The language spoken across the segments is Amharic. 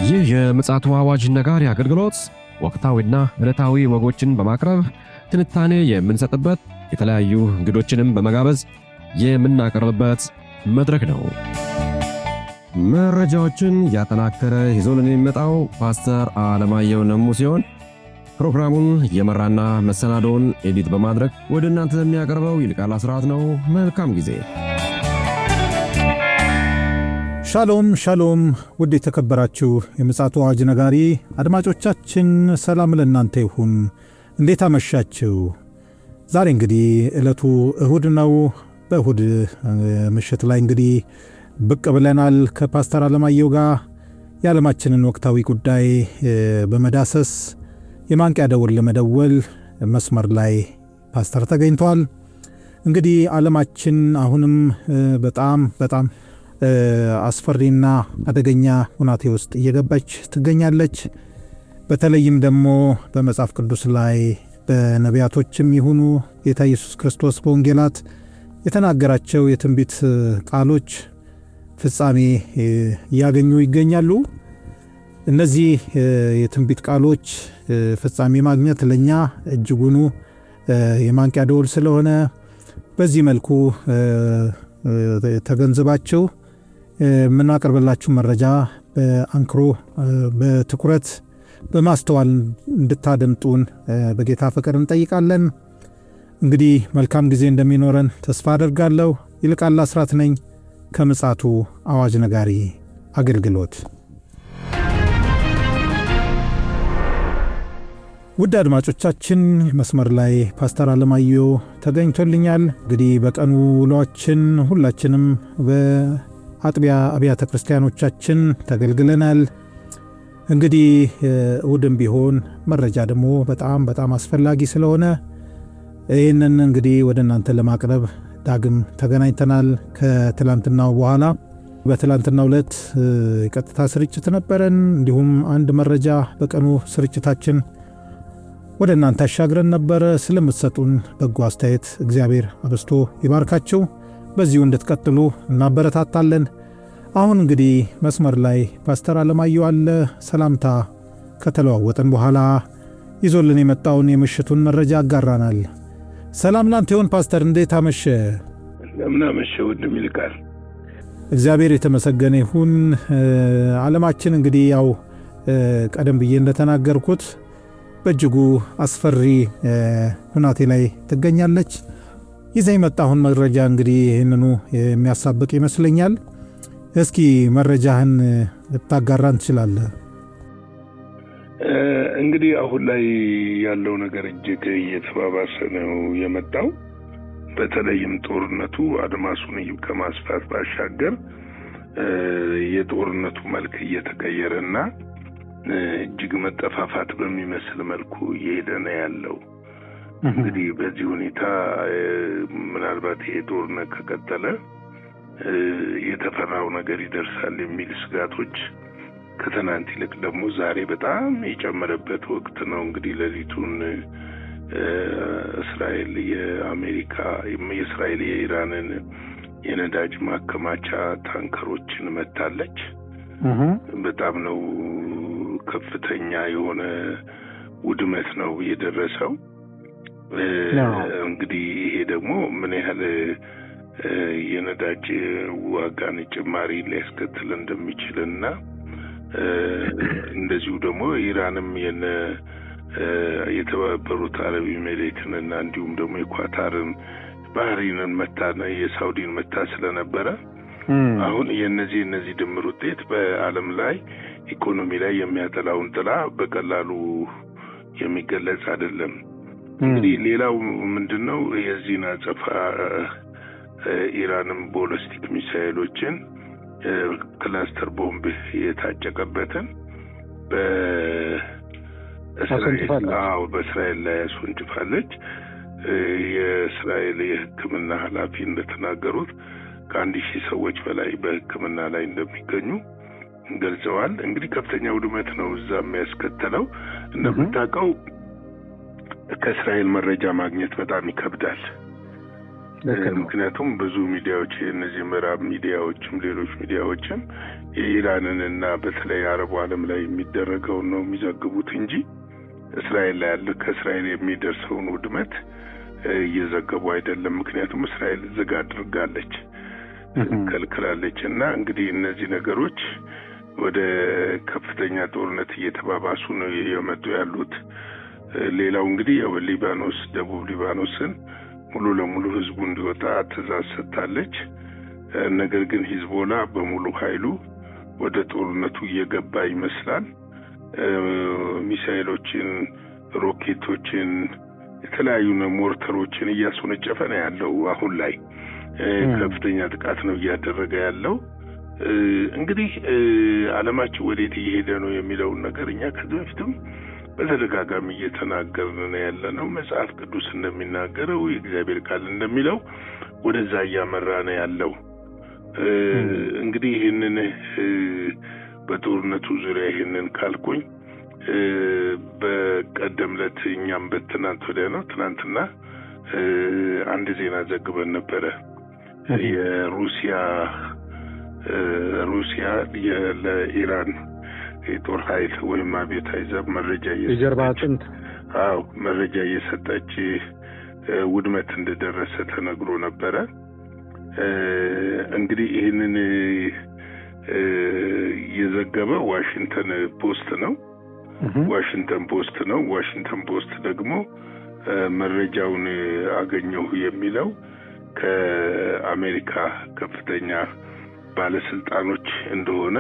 ይህ የምፅዓቱ አዋጅ ነጋሪ አገልግሎት ወቅታዊና ዕለታዊ ወጎችን በማቅረብ ትንታኔ የምንሰጥበት የተለያዩ እንግዶችንም በመጋበዝ የምናቀርብበት መድረክ ነው። መረጃዎችን ያጠናከረ ይዞልን የሚመጣው ፓስተር አለማየሁ ነሙ ሲሆን ፕሮግራሙን የመራና መሰናዶውን ኤዲት በማድረግ ወደ እናንተ የሚያቀርበው ይልቃል አስራት ነው። መልካም ጊዜ። ሻሎም ሻሎም፣ ውድ የተከበራችሁ የምፅዓቱ አዋጅ ነጋሪ አድማጮቻችን ሰላም ለእናንተ ይሁን። እንዴት አመሻችሁ? ዛሬ እንግዲህ ዕለቱ እሁድ ነው። በእሁድ ምሽት ላይ እንግዲህ ብቅ ብለናል ከፓስተር አለማየሁ ጋር የዓለማችንን ወቅታዊ ጉዳይ በመዳሰስ የማንቂያ ደወል ለመደወል መስመር ላይ ፓስተር ተገኝቷል። እንግዲህ ዓለማችን አሁንም በጣም አስፈሪና አደገኛ ሁናቴ ውስጥ እየገባች ትገኛለች። በተለይም ደግሞ በመጽሐፍ ቅዱስ ላይ በነቢያቶችም ይሁኑ ጌታ ኢየሱስ ክርስቶስ በወንጌላት የተናገራቸው የትንቢት ቃሎች ፍጻሜ እያገኙ ይገኛሉ። እነዚህ የትንቢት ቃሎች ፍጻሜ ማግኘት ለኛ እጅጉኑ የማንቂያ ደወል ስለሆነ በዚህ መልኩ ተገንዝባችሁ የምናቀርብላችሁ መረጃ በአንክሮ በትኩረት በማስተዋል እንድታደምጡን በጌታ ፍቅር እንጠይቃለን። እንግዲህ መልካም ጊዜ እንደሚኖረን ተስፋ አደርጋለሁ። ይልቃል አስራት ነኝ ከምፅዓቱ አዋጅ ነጋሪ አገልግሎት። ውድ አድማጮቻችን መስመር ላይ ፓስተር አለማየሁ ተገኝቶልኛል። እንግዲህ በቀኑ ውሏችን ሁላችንም በአጥቢያ አብያተ ክርስቲያኖቻችን ተገልግለናል። እንግዲህ እሁድም ቢሆን መረጃ ደግሞ በጣም አስፈላጊ ስለሆነ ይህንን እንግዲህ ወደ እናንተ ለማቅረብ ዳግም ተገናኝተናል። ከትላንትናው በኋላ በትላንትናው ዕለት የቀጥታ ስርጭት ነበረን። እንዲሁም አንድ መረጃ በቀኑ ስርጭታችን ወደ እናንተ አሻግረን ነበረ። ስለምትሰጡን በጎ አስተያየት እግዚአብሔር አብስቶ ይባርካችሁ። በዚሁ እንድትቀጥሉ እናበረታታለን። አሁን እንግዲህ መስመር ላይ ፓስተር አለማየሁ አለ። ሰላምታ ከተለዋወጠን በኋላ ይዞልን የመጣውን የምሽቱን መረጃ አጋራናል። ሰላም ላንተ ይሁን ፓስተር፣ እንዴት አመሸ? እንደምን አመሸ ወንድም ይልቃል። እግዚአብሔር የተመሰገነ ይሁን። ዓለማችን እንግዲህ ያው ቀደም ብዬ እንደተናገርኩት በእጅጉ አስፈሪ ሁናቴ ላይ ትገኛለች። ይዘህ የመጣሁን መረጃ እንግዲህ ይህንኑ የሚያሳብቅ ይመስለኛል። እስኪ መረጃህን ልታጋራን ትችላለህ? እንግዲህ አሁን ላይ ያለው ነገር እጅግ እየተባባሰ ነው የመጣው። በተለይም ጦርነቱ አድማሱን ከማስፋት ባሻገር የጦርነቱ መልክ እየተቀየረና እጅግ መጠፋፋት በሚመስል መልኩ እየሄደ ነው ያለው። እንግዲህ በዚህ ሁኔታ ምናልባት ይሄ ጦርነት ከቀጠለ የተፈራው ነገር ይደርሳል የሚል ስጋቶች ከትናንት ይልቅ ደግሞ ዛሬ በጣም የጨመረበት ወቅት ነው። እንግዲህ ሌሊቱን እስራኤል የእስራኤል የኢራንን የነዳጅ ማከማቻ ታንከሮችን መታለች። በጣም ነው ከፍተኛ የሆነ ውድመት ነው የደረሰው። እንግዲህ ይሄ ደግሞ ምን ያህል የነዳጅ ዋጋን ጭማሪ ሊያስከትል እንደሚችልና እንደዚሁ ደግሞ ኢራንም የተባበሩት አረብ ኤሚሬትንና እንዲሁም ደግሞ የኳታርን ባህሪንን መታና የሳውዲን መታ ስለነበረ አሁን የነዚህ ድምር ውጤት በዓለም ላይ ኢኮኖሚ ላይ የሚያጠላውን ጥላ በቀላሉ የሚገለጽ አይደለም። እንግዲህ ሌላው ምንድነው የዚህን አጸፋ ኢራንም ቦሊስቲክ ሚሳኤሎችን ክላስተር ቦምብ የታጨቀበትን በእስራኤል ላይ ያስወንጭፋለች። የእስራኤል የሕክምና ኃላፊ እንደተናገሩት ከ1000 ሰዎች በላይ በሕክምና ላይ እንደሚገኙ ገልጸዋል። እንግዲህ ከፍተኛ ውድመት ነው እዛ የሚያስከተለው። እንደምታውቀው ከእስራኤል መረጃ ማግኘት በጣም ይከብዳል። ምክንያቱም ብዙ ሚዲያዎች እነዚህ ምዕራብ ሚዲያዎችም ሌሎች ሚዲያዎችም የኢራንንና በተለይ አረቡ ዓለም ላይ የሚደረገውን ነው የሚዘግቡት እንጂ እስራኤል ላይ ያለ ከእስራኤል የሚደርሰውን ውድመት እየዘገቡ አይደለም። ምክንያቱም እስራኤል ዝግ አድርጋለች፣ ከልክላለች። እና እንግዲህ እነዚህ ነገሮች ወደ ከፍተኛ ጦርነት እየተባባሱ ነው የመጡ ያሉት። ሌላው እንግዲህ ሊባኖስ ደቡብ ሊባኖስን ሙሉ ለሙሉ ህዝቡ እንዲወጣ ትዕዛዝ ሰጥታለች። ነገር ግን ሂዝቦላ በሙሉ ኃይሉ ወደ ጦርነቱ እየገባ ይመስላል። ሚሳኤሎችን፣ ሮኬቶችን፣ የተለያዩ ሞርተሮችን እያስወነጨፈ ነው ያለው። አሁን ላይ ከፍተኛ ጥቃት ነው እያደረገ ያለው። እንግዲህ ዓለማችን ወዴት እየሄደ ነው የሚለውን ነገር እኛ ከዚህ በፊትም በተደጋጋሚ እየተናገርን ነው ያለነው። መጽሐፍ ቅዱስ እንደሚናገረው የእግዚአብሔር ቃል እንደሚለው ወደዛ እያመራ ነው ያለው። እንግዲህ ይህንን በጦርነቱ ዙሪያ ይህንን ካልኩኝ በቀደም ዕለት እኛም በትናንት ወዲያ ነው ትናንትና አንድ ዜና ዘግበን ነበረ። የሩሲያ ለኢራን የጦር ኃይል ወይም አብዮታዊ ዘብ መረጃ እየሰጠች ውድመት እንደደረሰ ተነግሮ ነበረ። እንግዲህ ይህንን የዘገበው ዋሽንግተን ፖስት ነው። ዋሽንግተን ፖስት ደግሞ መረጃውን አገኘሁ የሚለው ከአሜሪካ ከፍተኛ ባለስልጣኖች እንደሆነ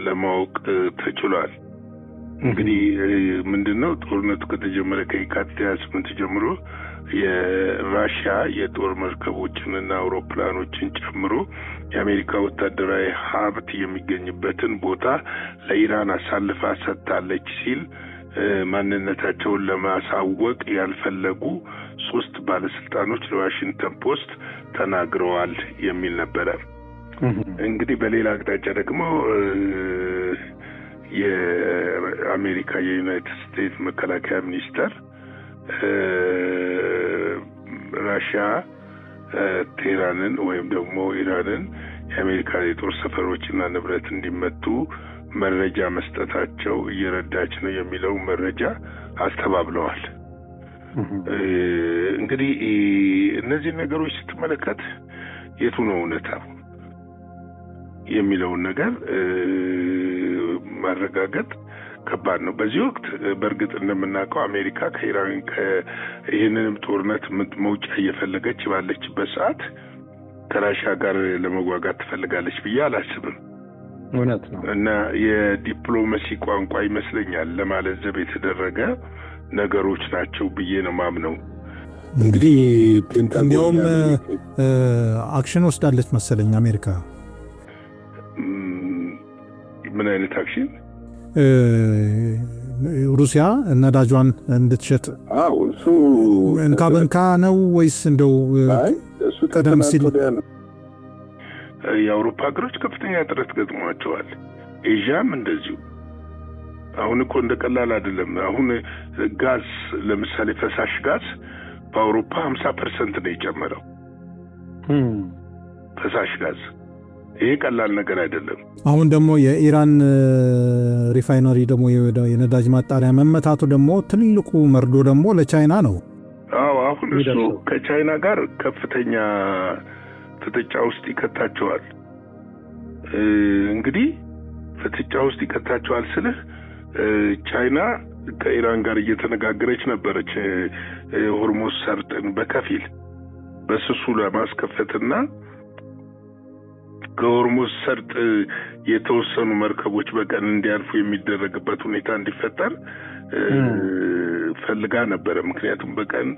ለማወቅ ተችሏል። እንግዲህ ምንድነው ጦርነቱ ከተጀመረ ከየካቲት 28 ጀምሮ የራሽያ የጦር መርከቦችንና አውሮፕላኖችን ጨምሮ የአሜሪካ ወታደራዊ ሀብት የሚገኝበትን ቦታ ለኢራን አሳልፋ ሰጥታለች ሲል ማንነታቸውን ለማሳወቅ ያልፈለጉ 3 ባለስልጣኖች ለዋሽንግተን ፖስት ተናግረዋል የሚል ነበረ። እንግዲህ በሌላ አቅጣጫ ደግሞ የአሜሪካ የዩናይትድ ስቴትስ መከላከያ ሚኒስተር ራሽያ ቴህራንን ወይም ደግሞ ኢራንን የአሜሪካ የጦር ሰፈሮችና ንብረት እንዲመቱ መረጃ መስጠታቸው እየረዳች ነው የሚለው መረጃ አስተባብለዋል። እንግዲህ እነዚህ ነገሮች ስትመለከት የቱ ነው እውነታው የሚለውን ነገር ማረጋገጥ ከባድ ነው። በዚህ ወቅት በእርግጥ እንደምናውቀው አሜሪካ ከኢራን ይህንንም ጦርነት መውጫ እየፈለገች ባለችበት ሰዓት ከራሽያ ጋር ለመዋጋት ትፈልጋለች ብዬ አላስብም። እውነት ነው እና የዲፕሎማሲ ቋንቋ ይመስለኛል ለማለዘብ የተደረገ ነገሮች ናቸው ብዬ ነው ማምነው። እንግዲህ እንዲያውም አክሽን ወስዳለች መሰለኝ አሜሪካ። ምን አይነት አክሽን? ሩሲያ ነዳጇን እንድትሸጥ እሱ እንካ በንካ ነው ወይስ እንደው ቀደም ሲል የአውሮፓ ሀገሮች ከፍተኛ ጥረት ገጥሟቸዋል። ኤዥያም እንደዚሁ። አሁን እኮ እንደቀላል አይደለም። አሁን ጋዝ ለምሳሌ ፈሳሽ ጋዝ በአውሮፓ 50% ነው የጨመረው። ፈሳሽ ጋዝ ይሄ ቀላል ነገር አይደለም። አሁን ደግሞ የኢራን ሪፋይነሪ ደግሞ የነዳጅ ማጣሪያ መመታቱ ደግሞ ትልቁ መርዶ ደግሞ ለቻይና ነው። አሁን እሱ ከቻይና ጋር ከፍተኛ ፍጥጫ ውስጥ ይከታቸዋል። እንግዲህ ፍጥጫ ውስጥ ይከታቸዋል ስልህ ቻይና ከኢራን ጋር እየተነጋገረች ነበረች ሆርሙዝ ሰርጥን በከፊል በስሱ ለማስከፈትና ከሆርሙዝ ሰርጥ የተወሰኑ መርከቦች በቀን እንዲያልፉ የሚደረግበት ሁኔታ እንዲፈጠር ፈልጋ ነበረ። ምክንያቱም በቀን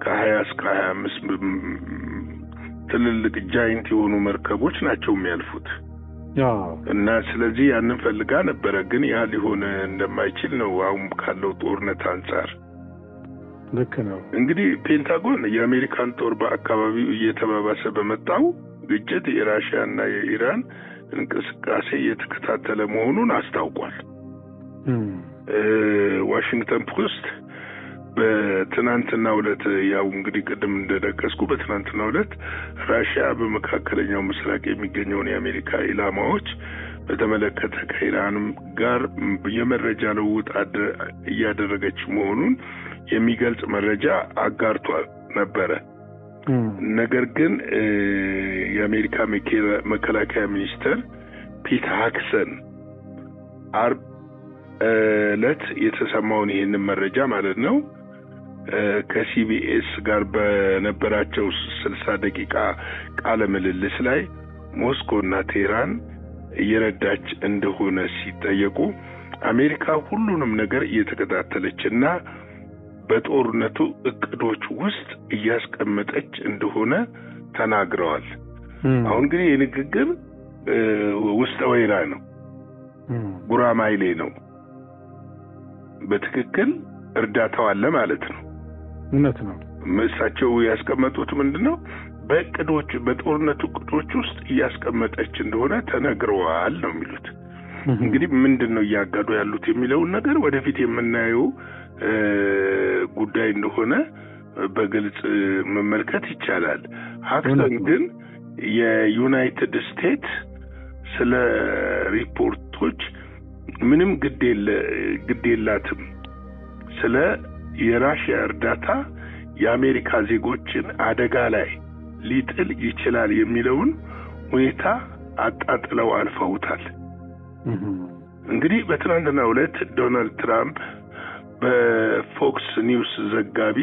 ከ20 እስከ 25 ትልልቅ ጃይንት የሆኑ መርከቦች ናቸው የሚያልፉት እና ስለዚህ ያንን ፈልጋ ነበረ። ግን ያ ሊሆን እንደማይችል ነው አሁን ካለው ጦርነት አንጻር። ልክ ነው። እንግዲህ ፔንታጎን የአሜሪካን ጦር በአካባቢው እየተባባሰ በመጣው ግጭት የራሽያ እና የኢራን እንቅስቃሴ እየተከታተለ መሆኑን አስታውቋል። ዋሽንግተን ፖስት በትናንትናው ዕለት ያው እንግዲህ ቅድም እንደጠቀስኩ በትናንትናው ዕለት ራሽያ በመካከለኛው ምስራቅ የሚገኘውን የአሜሪካ ኢላማዎች በተመለከተ ከኢራንም ጋር የመረጃ ልውውጥ እያደረገች መሆኑን የሚገልጽ መረጃ አጋርቷል ነበረ። ነገር ግን የአሜሪካ መከላከያ ሚኒስትር ፒት ሃክሰን አርብ ዕለት የተሰማውን ይህንን መረጃ ማለት ነው ከሲቢኤስ ጋር በነበራቸው 60 ደቂቃ ቃለ ምልልስ ላይ ሞስኮና ቴህራን እየረዳች እንደሆነ ሲጠየቁ አሜሪካ ሁሉንም ነገር እየተከታተለችና በጦርነቱ እቅዶች ውስጥ እያስቀመጠች እንደሆነ ተናግረዋል። አሁን ግን የንግግር ውስጥ ወይራ ነው፣ ጉራማይሌ ነው። በትክክል እርዳታው አለ ማለት ነው። እውነት ነው። እሳቸው ያስቀመጡት ምንድነው? በእቅዶች በጦርነቱ እቅዶች ውስጥ እያስቀመጠች እንደሆነ ተነግረዋል ነው የሚሉት። እንግዲህ ምንድነው እያጋዱ ያሉት የሚለውን ነገር ወደፊት የምናየው ጉዳይ እንደሆነ በግልጽ መመልከት ይቻላል። ሃክሰን ግን የዩናይትድ ስቴትስ ስለ ሪፖርቶች ምንም ግድ የላትም፣ ስለ የራሽያ እርዳታ የአሜሪካ ዜጎችን አደጋ ላይ ሊጥል ይችላል የሚለውን ሁኔታ አጣጥለው አልፈውታል። እንግዲህ በትናንትናው ዕለት ዶናልድ ትራምፕ በፎክስ ኒውስ ዘጋቢ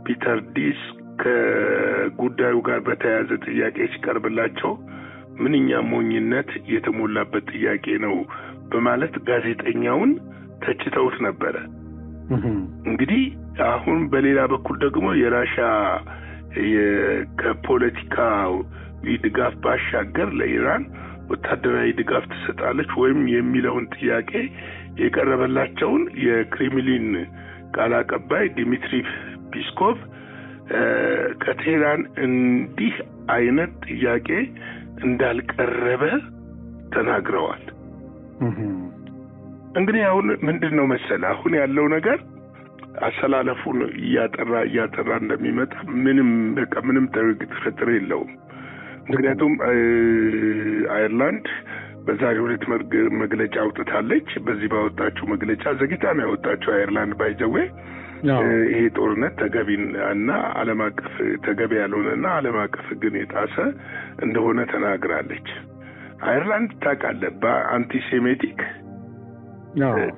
ፒተር ዲስ ከጉዳዩ ጋር በተያያዘ ጥያቄ ሲቀርብላቸው ምንኛ ሞኝነት የተሞላበት ጥያቄ ነው በማለት ጋዜጠኛውን ተችተውት ነበረ። እንግዲህ አሁን በሌላ በኩል ደግሞ የራሽያ ከፖለቲካዊ ድጋፍ ባሻገር ለኢራን ወታደራዊ ድጋፍ ትሰጣለች ወይም የሚለውን ጥያቄ የቀረበላቸውን የክሬምሊን ቃል አቀባይ ዲሚትሪ ፒስኮቭ ከቴህራን እንዲህ አይነት ጥያቄ እንዳልቀረበ ተናግረዋል። እንግዲህ አሁን ምንድነው መሰለ አሁን ያለው ነገር አሰላለፉን እያጠራ እንደሚመጣ ምንም ጥርጥር የለውም። ምክንያቱም አይርላንድ በዛሬው ዕለት መግለጫ አውጥታለች። በዚህ ባወጣችው መግለጫ ዘግይታ ነው ያወጣችው አይርላንድ ባይዘዌ ይሄ ጦርነት ተገቢና ዓለም አቀፍ ተገቢ ያልሆነና ዓለም አቀፍ ሕግን የጣሰ እንደሆነ ተናግራለች። አይርላንድ ታውቃለህ በአንቲሴሜቲክ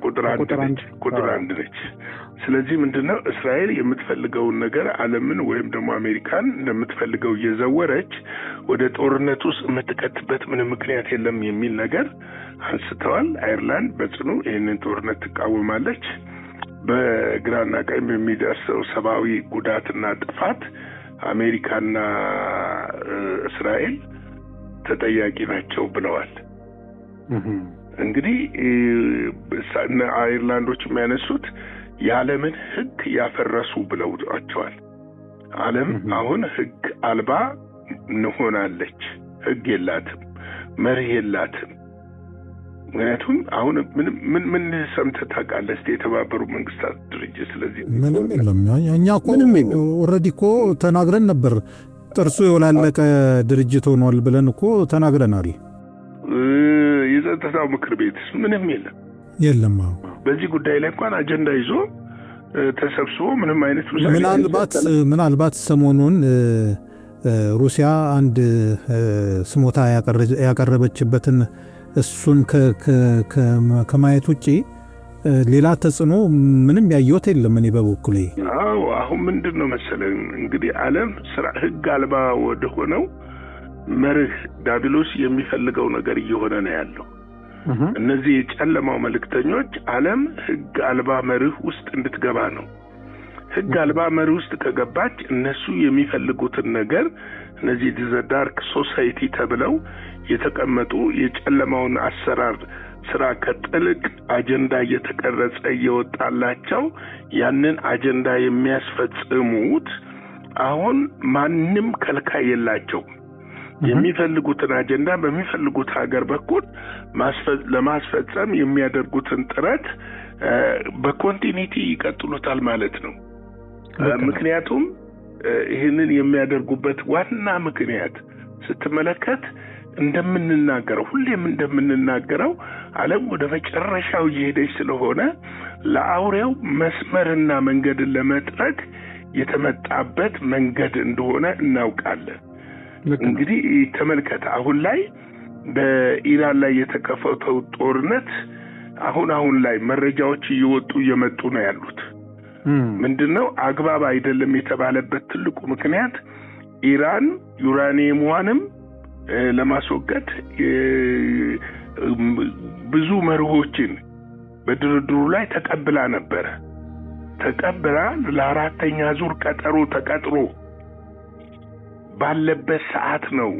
ቁጥር አንድ ነች። ስለዚህ ምንድነው እስራኤል የምትፈልገውን ነገር ዓለምን ወይም ደግሞ አሜሪካን እንደምትፈልገው እየዘወረች ወደ ጦርነት ውስጥ የምትከትበት ምንም ምክንያት የለም የሚል ነገር አንስተዋል። አይርላንድ በጽኑ ይህንን ጦርነት ትቃወማለች። በግራና ቀኝ የሚደርሰው ሰብአዊ ጉዳትና ጥፋት አሜሪካና እስራኤል ተጠያቂ ናቸው ብለዋል። እንግዲህ አይርላንዶች የሚያነሱት የዓለምን ሕግ ያፈረሱ ብለዋቸዋል። ዓለም አሁን ሕግ አልባ እንሆናለች። ሕግ የላትም፣ መርህ የላትም። ምክንያቱም አሁን ምን ሰምተህ ታውቃለህ? እስኪ የተባበሩት መንግስታት ድርጅት ስለዚህ ምንም የለም። እኛ እኮ ኦልሬዲ እኮ ተናግረን ነበር። ጥርሱ የወላለቀ ድርጅት ሆኗል ብለን እኮ ተናግረናል። የጸጥታው ምክር ቤት ምንም የለም። በዚህ ጉዳይ ላይ እንኳን አጀንዳ ይዞ ተሰብስቦ ምንም አይነት ምናልባት ሰሞኑን ሩሲያ አንድ ስሞታ ያቀረበችበትን እሱን ከማየት ውጪ ሌላ ተጽዕኖ ምንም ያየሁት የለም እኔ በበኩሌ። አሁን ምንድነው መሰለህ እንግዲህ ዓለም ሕግ አልባ ወደ ሆነው መርህ ዳቢሎስ የሚፈልገው ነገር እየሆነ ነው ያለው። እነዚህ የጨለማው መልእክተኞች ዓለም ሕግ አልባ መርህ ውስጥ እንድትገባ ነው። ሕግ አልባ መርህ ውስጥ ከገባች እነሱ የሚፈልጉትን ነገር እነዚህ ዳርክ ሶሳይቲ ተብለው የተቀመጡ የጨለማውን አሰራር ስራ ከጥልቅ አጀንዳ እየተቀረጸ እየወጣላቸው ያንን አጀንዳ የሚያስፈጽሙት አሁን ማንም ከልካይ የላቸው። የሚፈልጉትን አጀንዳ በሚፈልጉት ሀገር በኩል ለማስፈጸም የሚያደርጉትን ጥረት በኮንቲኒቲ ይቀጥሉታል ማለት ነው። ምክንያቱም ይህንን የሚያደርጉበት ዋና ምክንያት ስትመለከት ሁሌም እንደምንናገረው ዓለም ወደ መጨረሻው እየሄደች ስለሆነ ለአውሬው መስመርና መንገድን ለመጥረግ የተመጣበት መንገድ እንደሆነ እናውቃለን። እንግዲህ ተመልከተ፣ አሁን ላይ በኢራን ላይ የተከፈተው ጦርነት አሁን ላይ መረጃዎች እየመጡ ነው ያሉት። ምንድነው አግባብ አይደለም የተባለበት ትልቁ ምክንያት ኢራን ዩራኒየሟንም ለማስወገድ ብዙ መርሆችን በድርድሩ ላይ ተቀብላ ነበር። ለአራተኛ ዙር ቀጠሮ ተቀጥሮ ባለበት ሰዓት ነው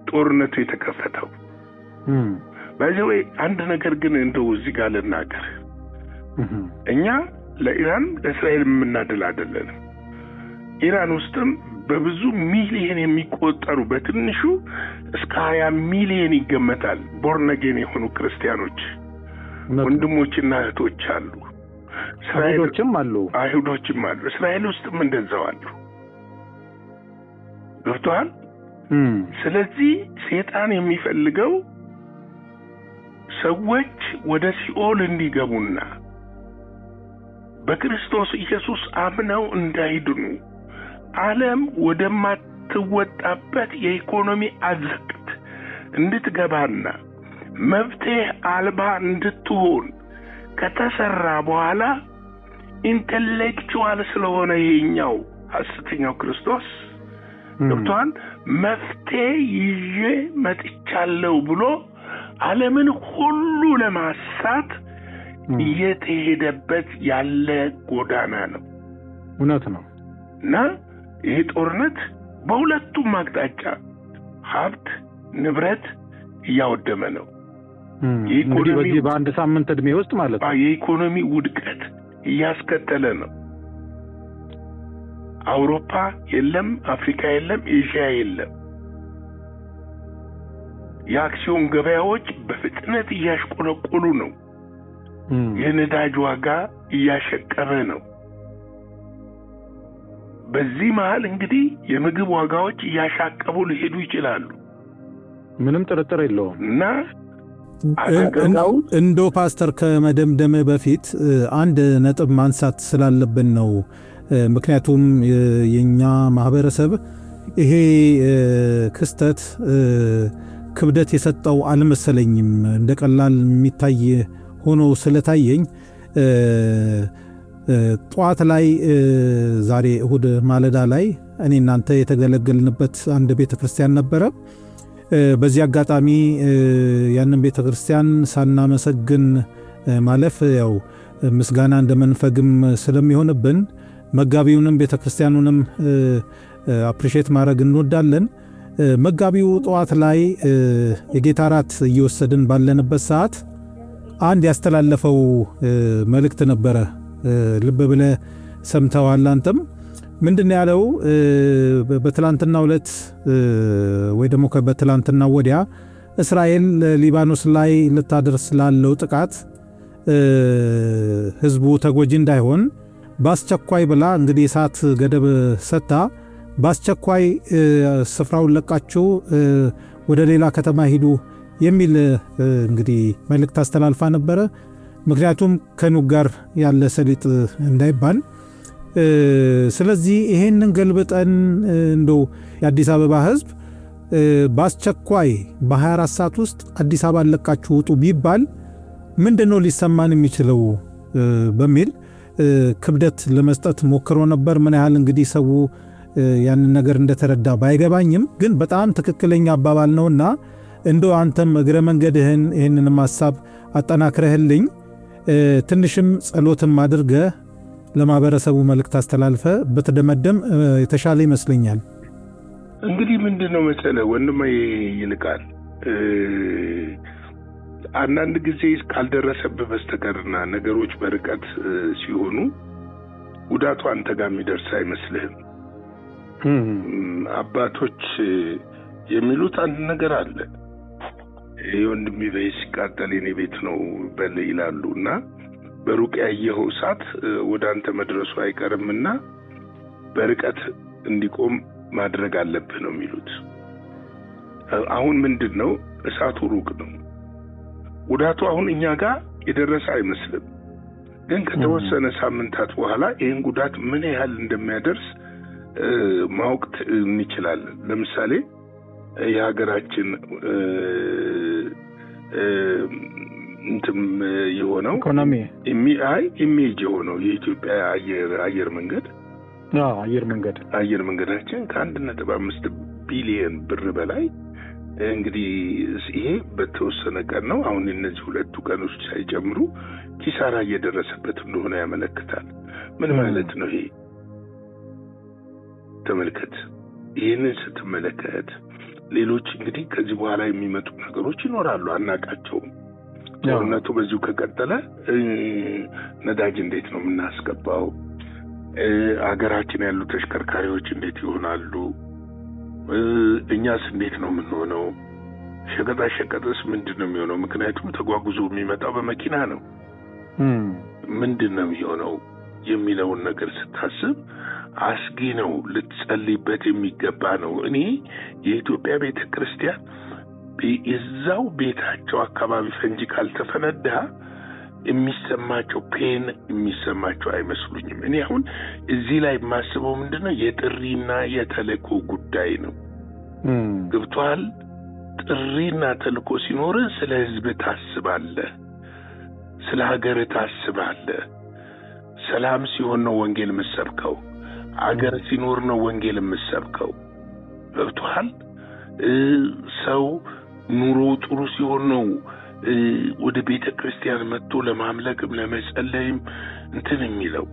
ጦርነቱ የተከፈተው። በዚህ አንድ ነገር ግን እንደው እዚህ ጋር ልናገር፣ እኛ ለኢራን ለእስራኤል የምናደላ አይደለንም። ኢራን ውስጥም በብዙ ሚሊዮን የሚቆጠሩ በትንሹ እስከ 20 ሚሊዮን ይገመታል ቦርነጌን የሆኑ ክርስቲያኖች ወንድሞችና እህቶች አሉ። አይሁዶችም አሉ። እስራኤል ውስጥም እንደዛው አሉ። ገብቶሃል? ስለዚህ ሰይጣን የሚፈልገው ሰዎች ወደ ሲኦል እንዲገቡና በክርስቶስ ኢየሱስ አምነው እንዳይድኑ ዓለም ወደማትወጣበት የኢኮኖሚ አዘቅት እንድትገባና መፍትሄ አልባ እንድትሆን ከተሰራ በኋላ ኢንተሌክቹዋል ስለሆነ ይሄኛው ሐሰተኛው ክርስቶስ ገብቷል መፍትሄ ይዤ መጥቻለሁ ብሎ ዓለምን ሁሉ ለማሳት እየተሄደበት ያለ ጎዳና ነው። እውነት ነው። እና ይሄ ጦርነት በሁለቱም አቅጣጫ ሀብት ንብረት እያወደመ ነው። እንግዲህ በዚህ በአንድ ሳምንት ዕድሜ ውስጥ ማለት ነው የኢኮኖሚ ውድቀት እያስከተለ ነው። አውሮፓ የለም፣ አፍሪካ የለም፣ ኤዥያ የለም። የአክሲዮን ገበያዎች በፍጥነት እያሽቆለቆሉ ነው። የነዳጅ ዋጋ እያሸቀበ ነው። በዚህ መሃል እንግዲህ የምግብ ዋጋዎች እያሻቀቡ ሊሄዱ ይችላሉ። ምንም ጥርጥር የለውም። እና እንዶ ፓስተር ከመደምደም በፊት አንድ ነጥብ ማንሳት ስላለብን ነው። ምክንያቱም የኛ ማህበረሰብ ይሄ ክስተት ክብደት የሰጠው አልመሰለኝም። እንደ ቀላል የሚታይ ሆኖ ስለታየኝ ጧት ላይ ዛሬ እሁድ ማለዳ ላይ እኔ እናንተ የተገለገልንበት አንድ ቤተክርስቲያን ነበረ። በዚህ አጋጣሚ ያንን ቤተክርስቲያን ሳናመሰግን ማለፍ ያው ምስጋና እንደመንፈግም ስለሚሆንብን መጋቢውንም ቤተክርስቲያኑንም አፕሪሼት ማድረግ እንወዳለን። መጋቢው ጧት ላይ የጌታ ራት እየወሰድን ባለንበት ሰዓት አንድ ያስተላለፈው መልእክት ነበረ። ልብ ብለህ ሰምተዋል አንተም። ምንድን ያለው? በትላንትናው ዕለት ወይ ደግሞ በትላንትናው ወዲያ እስራኤል ሊባኖስ ላይ ልታደርስ ላለው ጥቃት ህዝቡ ተጎጂ እንዳይሆን በአስቸኳይ ብላ እንግዲህ የሰዓት ገደብ ሰጥታ በአስቸኳይ ስፍራውን ለቃችሁ ወደ ሌላ ከተማ ሂዱ የሚል እንግዲህ መልእክት አስተላልፋ ነበረ። ምክንያቱም ከኑግ ጋር ያለ ሰሊጥ እንዳይባል። ስለዚህ ይሄንን ገልብጠን እንደው የአዲስ አበባ ህዝብ በአስቸኳይ በ24 ሰዓት ውስጥ አዲስ አበባ ለቃችሁ ውጡ ቢባል ምንድነው ሊሰማን የሚችለው በሚል ክብደት ለመስጠት ሞክሮ ነበር። ምን ያህል እንግዲህ ሰው ያንን ነገር እንደተረዳ ባይገባኝም ግን በጣም ትክክለኛ አባባል ነውና እንደው አንተም እግረ መንገድህን ይሄንንም ሐሳብ አጠናክረህልኝ ትንሽም ጸሎትም አድርገ ለማህበረሰቡ መልእክት አስተላልፈ በተደመደም የተሻለ ይመስለኛል። እንግዲህ ምንድነው መሰለህ ወንድሜ ይልቃል፣ አንዳንድ ጊዜ ካልደረሰብህ በስተቀርና ነገሮች በርቀት ሲሆኑ ጉዳቱ አንተ ጋር የሚደርስ አይመስልህም። አባቶች የሚሉት አንድ ነገር አለ። የወንድሜ ቤት ሲቃጠል የኔ ቤት ነው በል ይላሉና በሩቅ ያየኸው እሳት ወደ አንተ መድረሱ አይቀርምና በርቀት እንዲቆም ማድረግ አለብህ ነው የሚሉት። አሁን ምንድነው እሳቱ ሩቅ ነው፣ ጉዳቱ አሁን እኛ ጋር የደረሰ አይመስልም። ግን ከተወሰነ ሳምንታት በኋላ ይህን ጉዳት ምን ያህል እንደሚያደርስ ማወቅ እንችላለን። ለምሳሌ የሀገራችን እንትም የሆነው ኢሜጅ የሆነው የኢትዮጵያ አየር መንገዳችን ከ1.5 ቢሊዮን ብር በላይ እንግዲህ ይሄ በተወሰነ ቀን ነው። አሁን እነዚህ 2 ቀኖች ሳይጨምሩ ኪሳራ እየደረሰበት እንደሆነ ያመለክታል። ምን ማለት ነው ይሄ? ተመልከት። ይህንን ስትመለከት ሌሎች እንግዲህ ከዚህ በኋላ የሚመጡ ነገሮች ይኖራሉ፣ አናቃቸውም። ጦርነቱ በዚሁ ከቀጠለ ነዳጅ እንዴት ነው የምናስገባው? አገራችን ያሉ ተሽከርካሪዎች እንዴት ይሆናሉ? እኛስ እንዴት ነው የምንሆነው? ሸቀጣሸቀጥስ ምንድን ነው የሚሆነው? ምክንያቱም ተጓጉዞ የሚመጣው በመኪና ነው። ምንድን ነው የሚሆነው የሚለውን ነገር ስታስብ አስጊ ነው፣ ልትጸልይበት የሚገባ ነው። እኔ የኢትዮጵያ ቤተክርስቲያን እዛው ቤታቸው አካባቢ ፈንጂ ካልተፈነዳ የሚሰማቸው ፔን የሚሰማቸው አይመስሉኝም። እኔ አሁን እዚህ ላይ የማስበው ምንድነው የጥሪና የተልእኮ ጉዳይ ነው። ገብቶሃል? ጥሪና ተልእኮ ሲኖር ስለ ህዝብ ታስባለህ፣ ስለ ሀገር ታስባለህ። ሰላም ሲሆን ነው ወንጌል የምትሰብከው። አገር ሲኖር ነው ወንጌል የምትሰብከው። ገብቶሃል? ሰው ኑሮ ጥሩ ሲሆን ነው ወደ ቤተክርስቲያን መጥቶ ለማምለክም ለመጸለይም እንትን የሚለው።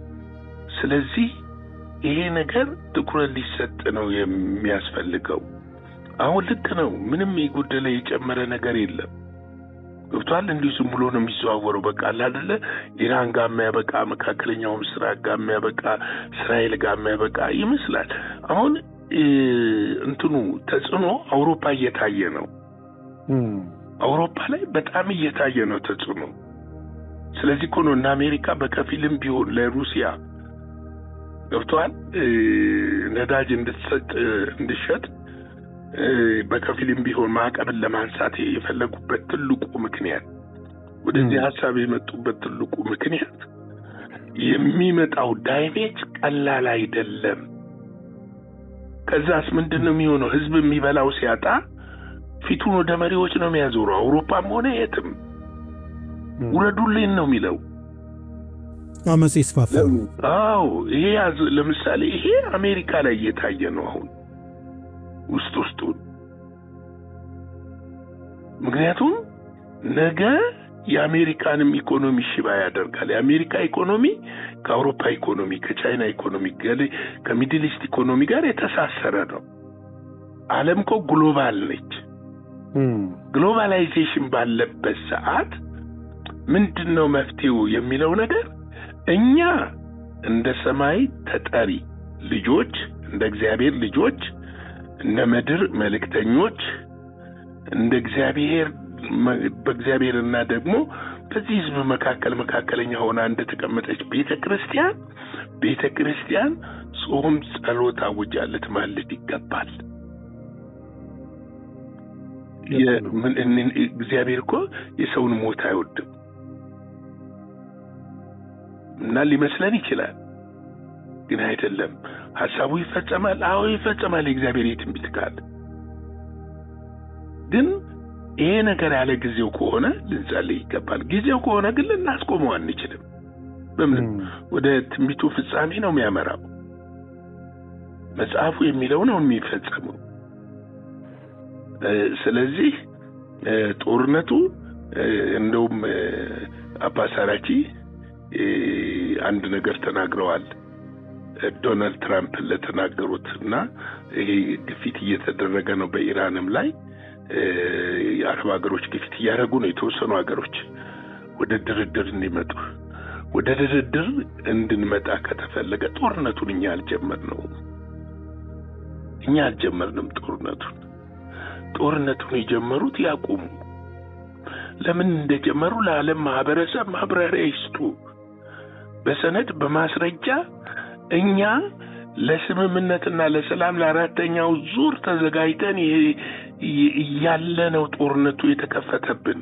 ስለዚህ ይሄ ነገር ትኩረት ሊሰጥ ነው የሚያስፈልገው። አሁን ልክ ነው፣ ምንም የጎደለ የጨመረ ነገር የለም። ገብቷል? እንዲሁ ዝም ብሎ ነው የሚዘዋወረው። በቃ አይደለ? ኢራን ጋር የሚያበቃ፣ መካከለኛው ምስራቅ ጋር የሚያበቃ፣ እስራኤል ጋር የሚያበቃ ይመስላል። አሁን እንትኑ ተጽዕኖ አውሮፓ እየታየ ነው። አውሮፓ ላይ በጣም እየታየ ነው ተጽዕኖ። ስለዚህ እኮ ነው እና አሜሪካ በከፊልም ቢሆን ለሩሲያ ገብቷል ነዳጅ እንድትሸጥ በከፊልም ቢሆን ማዕቀብን ለማንሳት የፈለጉበት ትልቁ ምክንያት፣ ወደዚህ ሐሳብ የመጡበት ትልቁ ምክንያት የሚመጣው ዳሜጅ ቀላል አይደለም። ከዛስ ምንድነው የሚሆነው? ህዝብ የሚበላው ሲያጣ ፊቱን ወደ መሪዎች ነው የሚያዞረው። አውሮፓም ሆነ የትም ውረዱልኝ ነው የሚለው። አመጽ ይስፋፋል። አዎ፣ ይሄ ለምሳሌ ይሄ አሜሪካ ላይ እየታየ ነው አሁን ውስጡን። ምክንያቱም ነገ የአሜሪካንም ኢኮኖሚ ሽባ ያደርጋል። የአሜሪካ ኢኮኖሚ ከአውሮፓ ኢኮኖሚ፣ ከቻይና ኢኮኖሚ፣ ከሚድል ኢስት ኢኮኖሚ ጋር የተሳሰረ ነው። ዓለም እኮ ግሎባል ነች። ግሎባላይዜሽን ባለበት ሰዓት ምንድነው መፍትሄው የሚለው ነገር እኛ እንደ ሰማይ ተጠሪ ልጆች፣ እንደ እግዚአብሔር ልጆች፣ እንደ ምድር መልእክተኞች፣ እንደ እግዚአብሔር በእግዚአብሔርና ደግሞ በዚህ ህዝብ መካከለኛ ሆና እንደተቀመጠች ቤተክርስቲያን ጾም፣ ጸሎት አውጃለት ማለት ይገባል። እግዚአብሔር እኮ የሰውን ሞት አይወድም እና ሊመስለን ይችላል፣ ግን አይደለም። ሐሳቡ ይፈጸማል። አዎ ይፈጸማል። የእግዚአብሔር የትንቢት ቃል ግን ይሄ ነገር ያለ ጊዜው ከሆነ ልንጸልይ ይገባል። ጊዜው ከሆነ ግን ልናስቆመው አንችልም። በምን ወደ ትንቢቱ ፍጻሜ ነው የሚያመራው። መጽሐፉ የሚለው ነው የሚፈጸመው። ስለዚህ ጦርነቱ እንደውም አባሳራቺ አንድ ነገር ተናግረዋል። ዶናልድ ትራምፕ ለተናገሩትና ይሄ ግፊት እየተደረገ ነው በኢራንም ላይ የአረብ ሀገሮች ግፊት እያደረጉ ነው። የተወሰኑ ሀገሮች ወደ ድርድር እንዲመጡ፣ ወደ ድርድር እንድንመጣ ከተፈለገ ጦርነቱን እኛ አልጀመርንም። ጦርነቱን የጀመሩት ያቁሙ። ለምን እንደጀመሩ ለዓለም ማህበረሰብ ማብራሪያ ይስጡ። በሰነድ በማስረጃ እኛ ለስምምነትና ለሰላም ለአራተኛው ዙር ተዘጋጅተን ያለነው ጦርነቱ የተከፈተብን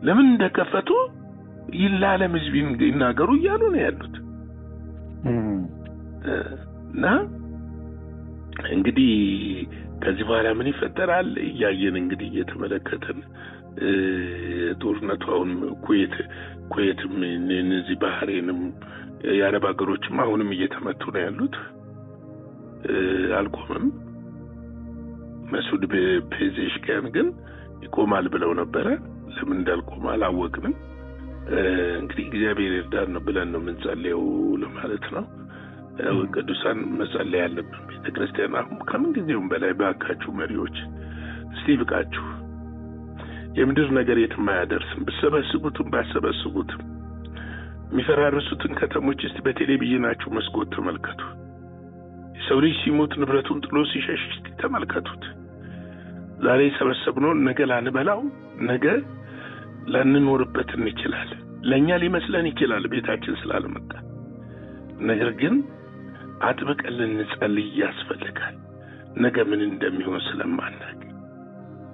ለምን እንደከፈቱ ይላለም ህዝብ ይናገሩ እያሉ ነው ያሉት። እና እንግዲህ ከዚህ በኋላ ምን ይፈጠራል እያየን እንግዲህ እየተመለከተን ጦርነቱ አሁን ኩዌትም እነዚህ ባህሬንም የአረብ ሀገሮችም አሁንም እየተመቱ ነው ያሉት። አልቆምም። መስዑድ ፔዜሽኪያን ግን ይቆማል ብለው ነበረ። ለምን እንዳልቆም አላወቅንም። እንግዲህ እግዚአብሔር ይርዳን ብለን ነው የምንጸልየው ለማለት ነው። ቅዱሳን መጸለይ ያለብን ቤተክርስቲያን አሁን ከምን ጊዜውም በላይ ባካችሁ መሪዎች እስቲ ብቃችሁ የምድር ነገር የትም አያደርስም። በሰበስቡትም ባሰበስቡትም የሚፈራርሱትን ከተሞች እስቲ በቴሌቪዥናችሁ መስኮት ተመልከቱ። ሰው ልጅ ሲሞት ንብረቱን ጥሎ ሲሸሽ እስቲ ተመልከቱት። ዛሬ ሰበሰብነው ነገ ላንበላው ነገ ላንኖርበት እንችላለን። ለኛ ሊመስለን ይችላል ቤታችን ስላልመጣ። ነገር ግን አጥብቀን ልንጸልይ ያስፈልጋል። ነገ ምን እንደሚሆን ስለማናውቅ።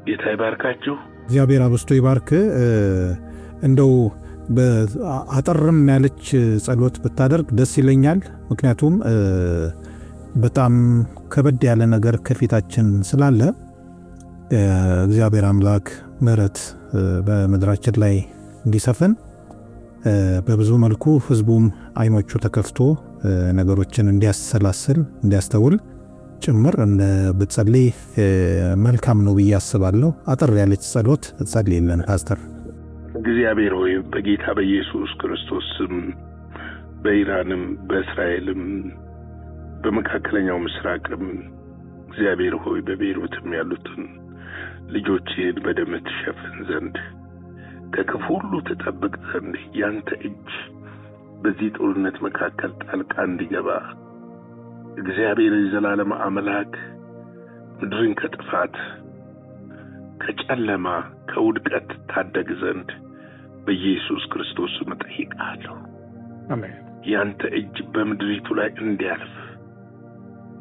ጌታ ይባርካችሁ። እግዚአብሔር አብስቶ ይባርክ። እንደው በአጠርም ያለች ጸሎት ብታደርግ ደስ ይለኛል። ምክንያቱም በጣም ከበድ ያለ ነገር ከፊታችን ስላለ እግዚአብሔር አምላክ ምሕረት በመድራችን ላይ እንዲሰፍን በብዙ መልኩ ህዝቡም አይኖቹ ተከፍቶ ነገሮችን እንዲያሰላስል እንዲያስተውል ጭምር ብትጸልይ መልካም ነው ብዬ አስባለሁ። አጠር ያለች ጸሎት ጸልይልን ፓስተር። እግዚአብሔር ሆይ በጌታ በኢየሱስ ክርስቶስ ስም በኢራንም በእስራኤልም በመካከለኛው ምስራቅም እግዚአብሔር ሆይ በቤይሩትም ያሉትን ልጆችን በደም ትሸፍን ዘንድ ከክፉ ሁሉ ተጠብቅ ዘንድ ያንተ እጅ በዚህ ጦርነት መካከል ጣልቃ እንዲገባ እግዚአብሔር የዘላለም አምላክ ምድርን ከጥፋት ከጨለማ ከውድቀት ታደግ ዘንድ በኢየሱስ ክርስቶስ ስም ጠይቃለሁ። አሜን። ያንተ እጅ በምድሪቱ ላይ እንዲያልፍ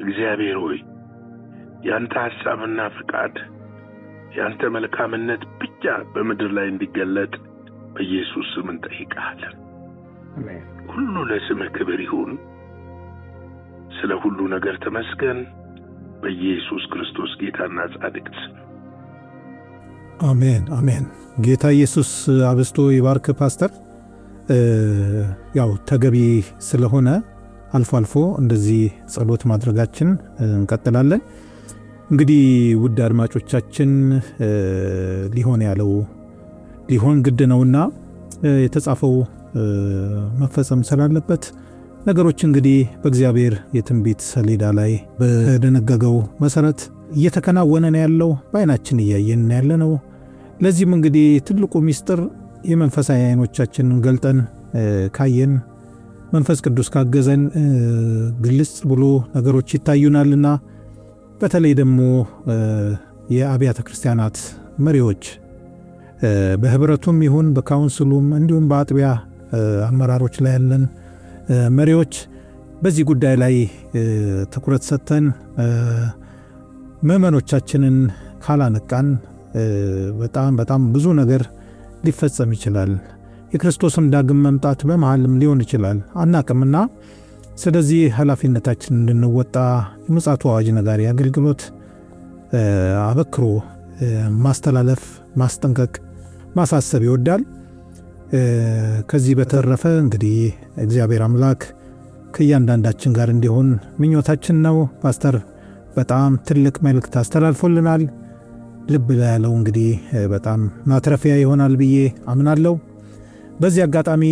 እግዚአብሔር ሆይ ያንተ ሐሳብና ፍቃድ ያንተ መልካምነት ብቻ በምድር ላይ እንዲገለጥ በኢየሱስ ስም እንጠይቃለን። አሜን። ሁሉ ለስምህ ክብር ይሁን። ስለ ሁሉ ነገር ተመስገን። በኢየሱስ ክርስቶስ ጌታና ጻድቅ ስም አሜን አሜን። ጌታ ኢየሱስ አብስቶ ይባርክ ፓስተር። ያው ተገቢ ስለሆነ አልፎ አልፎ እንደዚህ ጸሎት ማድረጋችን እንቀጥላለን። እንግዲህ ውድ አድማጮቻችን ሊሆን ያለው ሊሆን ግድ ነውና የተጻፈው መፈጸም ስላለበት ነገሮች እንግዲህ በእግዚአብሔር የትንቢት ሰሌዳ ላይ በደነገገው መሰረት እየተከናወነ ነው ያለው። በአይናችን እያየን ያለነው። ለዚህም እንግዲህ ትልቁ ሚስጥር የመንፈሳዊ አይኖቻችንን ገልጠን ካየን መንፈስ ቅዱስ ካገዘን ግልጽ ብሎ ነገሮች ይታዩናልና በተለይ ደግሞ የአብያተ ክርስቲያናት መሪዎች በህብረቱም ይሁን በካውንስሉም እንዲሁም በአጥቢያ አመራሮች ላይ ያለን መሪዎች በዚህ ጉዳይ ላይ ትኩረት ሰጥተን ምዕመኖቻችንን ካላነቃን በጣም በጣም ብዙ ነገር ሊፈጸም ይችላል። የክርስቶስም ዳግም መምጣት በመሃልም ሊሆን ይችላል አናቅምና፣ ስለዚህ ኃላፊነታችን እንድንወጣ የምጽአቱ አዋጅ ነጋሪ አገልግሎት አበክሮ ማስተላለፍ፣ ማስጠንቀቅ፣ ማሳሰብ ይወዳል። ከዚህ በተረፈ እንግዲህ እግዚአብሔር አምላክ ከእያንዳንዳችን ጋር እንዲሆን ምኞታችን ነው። ፓስተር በጣም ትልቅ መልእክት አስተላልፎልናል። ልብ ላይ ያለው እንግዲህ በጣም ማትረፊያ ይሆናል ብዬ አምናለሁ። በዚህ አጋጣሚ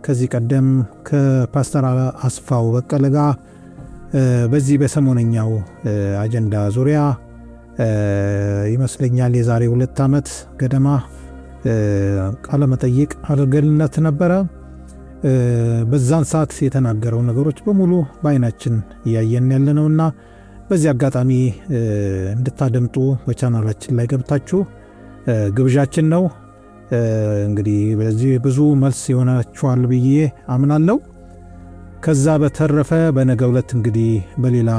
ከዚህ ቀደም ከፓስተር አስፋው በቀለ ጋር በዚህ በሰሞነኛው አጀንዳ ዙሪያ ይመስለኛል የዛሬ 2 ዓመት ገደማ ቃለ መጠይቅ አድርገንለት ነበረ። በዛን ሰዓት የተናገረው ነገሮች በሙሉ በአይናችን እያየን ያለነውና በዚህ አጋጣሚ እንድታደምጡ በቻናላችን ላይ ገብታችሁ ግብዣችን ነው። እንግዲህ በዚህ ብዙ መልስ ይሆናችኋል ብዬ አምናለሁ። ከዛ በተረፈ በነገው ዕለት እንግዲህ በሌላ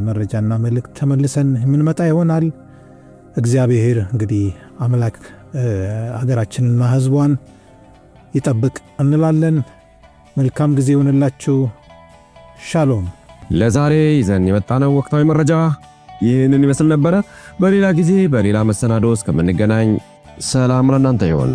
መረጃና መልእክት ተመልሰን የምንመጣ ይሆናል። እግዚአብሔር እንግዲህ አምላክ ሀገራችንና ሕዝቧን ይጠብቅ እንላለን። መልካም ጊዜ ይሁንላችሁ። ሻሎም። ለዛሬ ይዘን የመጣነው ወቅታዊ መረጃ ይህንን ይመስል ነበረ። በሌላ ጊዜ በሌላ መሰናዶ እስከምንገናኝ ሰላም ለእናንተ ይሁን።